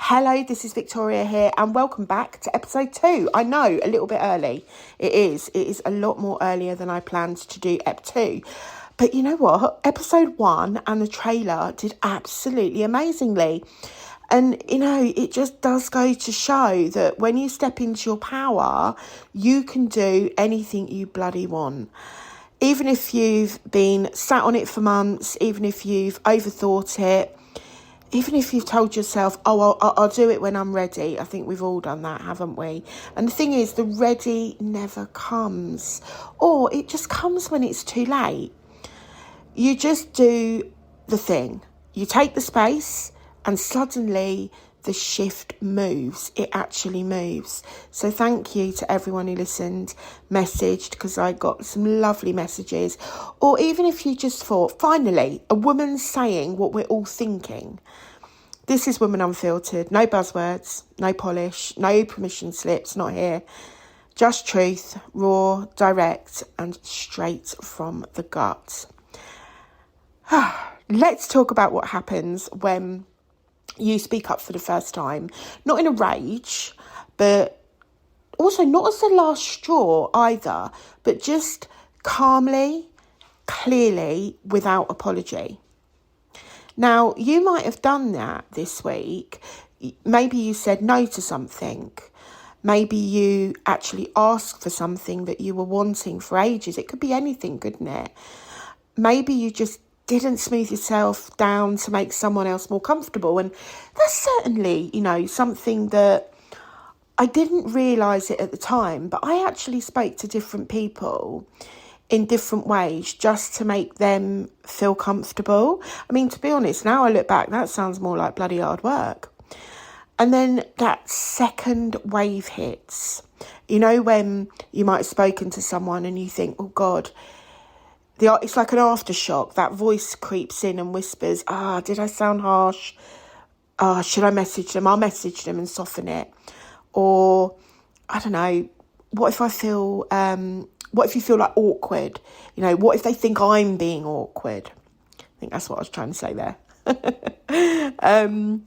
Hello, this is Victoria here and welcome back to episode 2. I know, a little bit early. It is a lot more earlier than I planned to do ep 2. But you know what? Episode 1 and the trailer did absolutely amazingly. And, you know, it just does go to show that when you step into your power, you can do anything you bloody want. Even if you've been sat on it for months, even if you've overthought it, even if you've told yourself, I'll do it when I'm ready. I think we've all done that, haven't we? And the thing is, the ready never comes. Or it just comes when it's too late. You just do the thing. You take the space and suddenly the shift moves. It actually moves. So thank you to everyone who listened, messaged, because I got some lovely messages. Or even if you just thought, finally, a woman saying what we're all thinking. This is Women Unfiltered. No buzzwords, no polish, no permission slips, not here. Just truth, raw, direct, and straight from the gut. Let's talk about what happens when you speak up for the first time, not in a rage, but also not as the last straw either, but just calmly, clearly, without apology. Now, you might have done that this week. Maybe you said no to something. Maybe you actually asked for something that you were wanting for ages. It could be anything, couldn't it? Maybe you just didn't smooth yourself down to make someone else more comfortable. And that's certainly, you know, something that I didn't realise it at the time, but I actually spoke to different people in different ways just to make them feel comfortable. I mean, to be honest, now I look back, that sounds more like bloody hard work. And then that second wave hits. You know, when you might have spoken to someone and you think, oh God, it's like an aftershock. That voice creeps in and whispers, did I sound harsh? Should I message them? I'll message them and soften it. Or, I don't know, what if you feel like awkward? You know, what if they think I'm being awkward? I think that's what I was trying to say there. And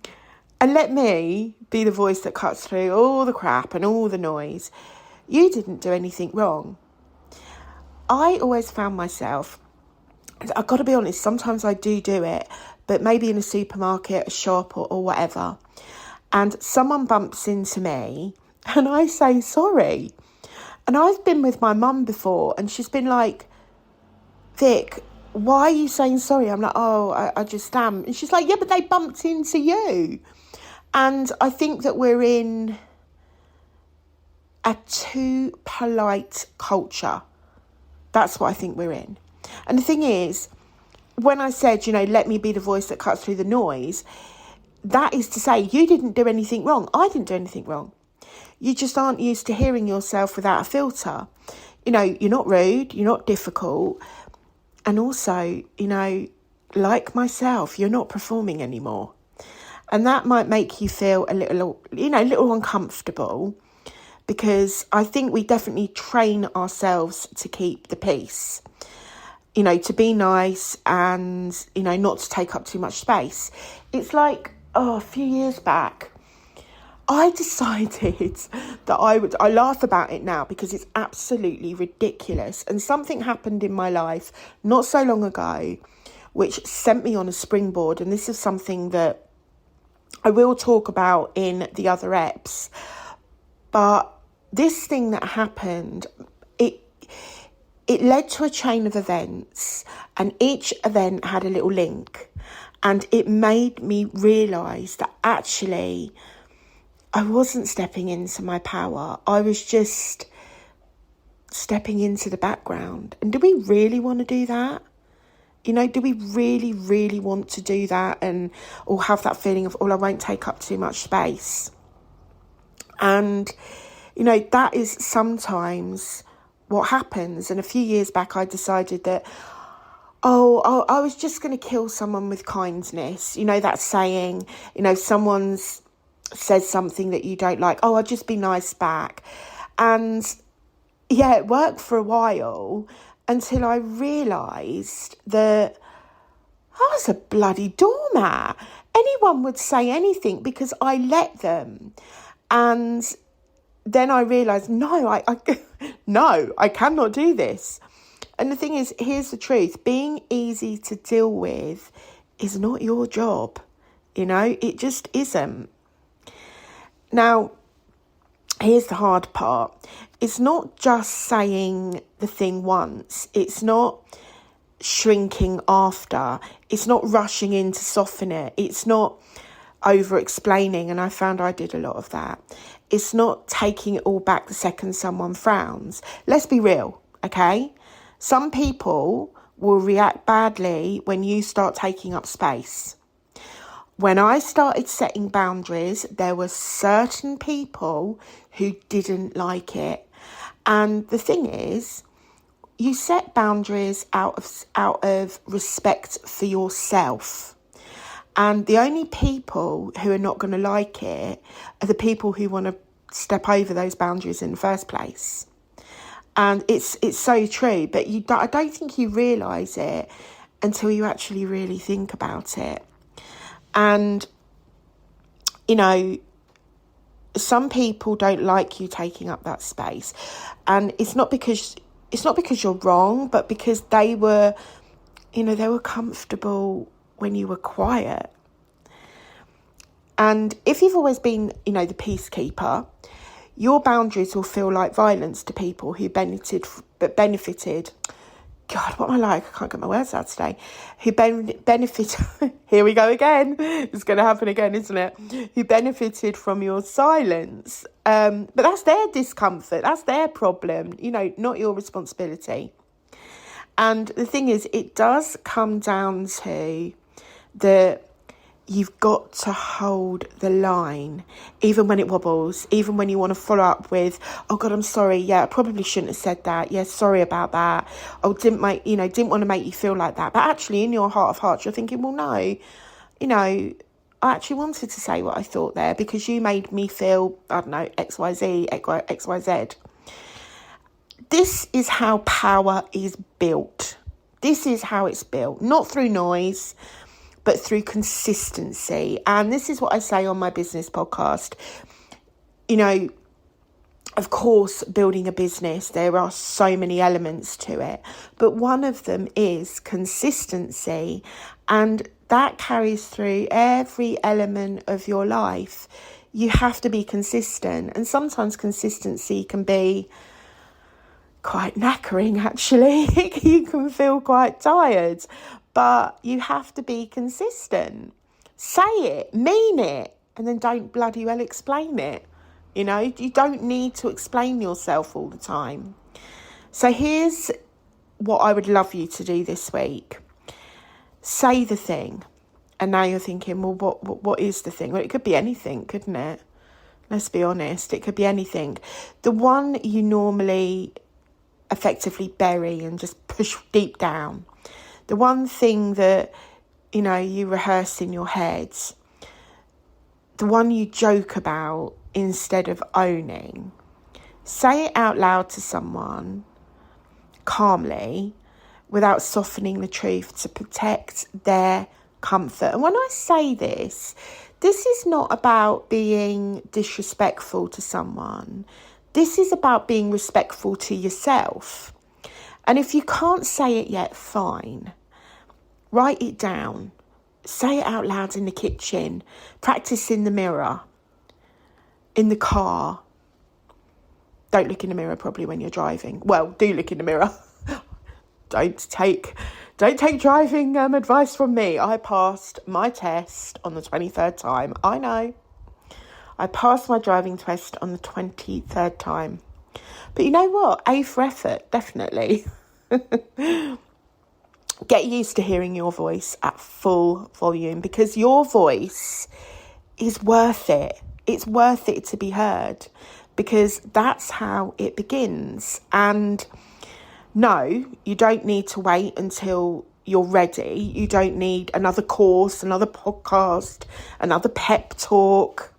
let me be the voice that cuts through all the crap and all the noise. You didn't do anything wrong. I always found myself, I've got to be honest, sometimes I do it, but maybe in a supermarket, a shop or whatever, and someone bumps into me and I say sorry. And I've been with my mum before and she's been like, Vic, why are you saying sorry? I'm like, I just am. And she's like, yeah, but they bumped into you. And I think that we're in a too polite culture. That's what I think we're in. And the thing is, when I said, you know, let me be the voice that cuts through the noise, that is to say you didn't do anything wrong. I didn't do anything wrong. You just aren't used to hearing yourself without a filter. You know, you're not rude, you're not difficult. And also, you know, like myself, you're not performing anymore. And that might make you feel a little uncomfortable, because I think we definitely train ourselves to keep the peace, you know, to be nice and, you know, not to take up too much space. It's like, a few years back, I decided that I laugh about it now because it's absolutely ridiculous. And something happened in my life not so long ago, which sent me on a springboard. And this is something that I will talk about in the other eps. But this thing that happened, it led to a chain of events, and each event had a little link. And it made me realise that actually I wasn't stepping into my power. I was just stepping into the background. And do we really want to do that? You know, do we really, really want to do that or have that feeling of, I won't take up too much space? And, you know, that is sometimes what happens. And a few years back, I decided that, I was just going to kill someone with kindness. You know, that saying, you know, someone's says something that you don't like, I'll just be nice back. And yeah, it worked for a while until I realised that I was a bloody doormat. anyone would say anything because I let them. And then I realised, no, no, I cannot do this. And the thing is, here's the truth. Being easy to deal with is not your job. You know, it just isn't. Now, here's the hard part. It's not just saying the thing once. It's not shrinking after. It's not rushing in to soften it. It's not over-explaining, and I found I did a lot of that. It's not taking it all back the second someone frowns. Let's be real, okay? Some people will react badly when you start taking up space. When I started setting boundaries, there were certain people who didn't like it. And the thing is, you set boundaries out of respect for yourself. And the only people who are not going to like it are the people who want to step over those boundaries in the first place. And it's so true, but I don't think you realise it until you actually really think about it. And, you know, some people don't like you taking up that space. And it's not because you're wrong, but because they were comfortable when you were quiet. And if you've always been, the peacekeeper, your boundaries will feel like violence to people who benefited. God, what am I like? I can't get my words out today. Who benefit? Here we go again. It's going to happen again, isn't it? Who benefited from your silence. But that's their discomfort. That's their problem. Not your responsibility. And the thing is, it does come down to that you've got to hold the line, even when it wobbles, even when you want to follow up with, oh God, I'm sorry. Yeah, I probably shouldn't have said that. Yeah, sorry about that. Oh, didn't want to make you feel like that. But actually, in your heart of hearts, you're thinking, well, no, I actually wanted to say what I thought there because you made me feel, I don't know, XYZ. This is how power is built. This is how it's built, not through noise, but through consistency. And this is what I say on my business podcast. Of course, building a business, there are so many elements to it, but one of them is consistency, and that carries through every element of your life. You have to be consistent, and sometimes consistency can be quite knackering, actually. You can feel quite tired, but you have to be consistent. Say it, mean it, and then don't bloody well explain it. You don't need to explain yourself all the time. So here's what I would love you to do this week. Say the thing. And now you're thinking, well, what is the thing? Well, it could be anything, couldn't it? Let's be honest. It could be anything. The one you normally effectively bury and just push deep down. The one thing that, you rehearse in your head. The one you joke about instead of owning. Say it out loud to someone calmly without softening the truth to protect their comfort. And when I say this is not about being disrespectful to someone. This is about being respectful to yourself. And if you can't say it yet, fine. Write it down. Say it out loud in the kitchen. Practice in the mirror. In the car. Don't look in the mirror probably when you're driving. Well, do look in the mirror. Don't take driving advice from me. I passed my test on the 23rd time. I know. I passed my driving test on the 23rd time. But you know what? A for effort, definitely. Get used to hearing your voice at full volume because your voice is worth it. It's worth it to be heard because that's how it begins. And no, you don't need to wait until you're ready. You don't need another course, another podcast, another pep talk.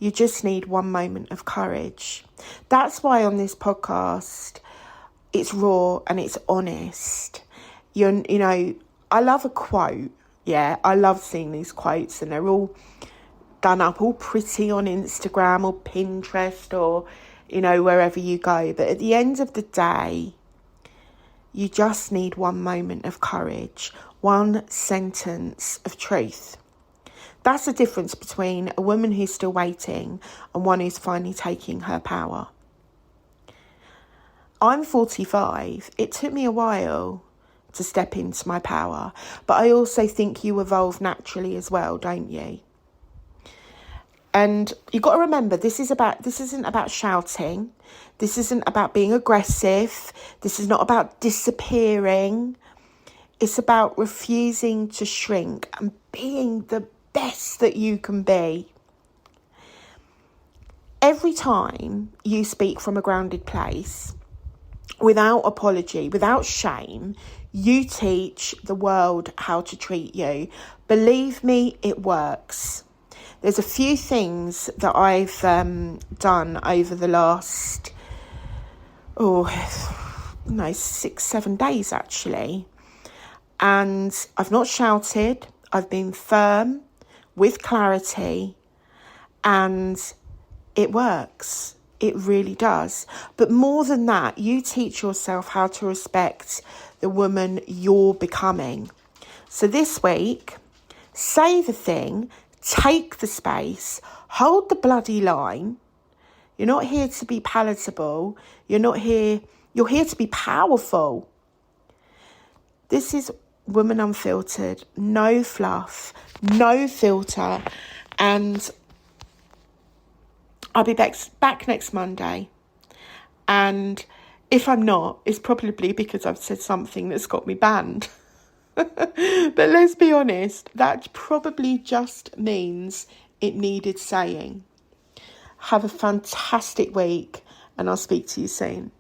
You just need one moment of courage. That's why on this podcast, it's raw and it's honest. I love a quote. Yeah, I love seeing these quotes, and they're all done up all pretty on Instagram or Pinterest or, wherever you go. But at the end of the day, you just need one moment of courage, one sentence of truth. That's the difference between a woman who's still waiting and one who's finally taking her power. I'm 45. It took me a while to step into my power, but I also think you evolve naturally as well, don't you? And you've got to remember, this isn't about shouting. This isn't about being aggressive. This is not about disappearing. It's about refusing to shrink and being the best that you can be. Every time you speak from a grounded place, without apology, without shame, you teach the world how to treat you. Believe me, it works. There's a few things that I've done over the last, 6-7 days actually. And I've not shouted. I've been firm, with clarity, and it works. It really does. But more than that, you teach yourself how to respect the woman you're becoming. So this week, say the thing, take the space, hold the bloody line. You're not here to be palatable. You're here to be powerful. This is Woman Unfiltered, no fluff, no filter, and I'll be back next Monday. And if I'm not, it's probably because I've said something that's got me banned. But let's be honest, that probably just means it needed saying. Have a fantastic week, and I'll speak to you soon.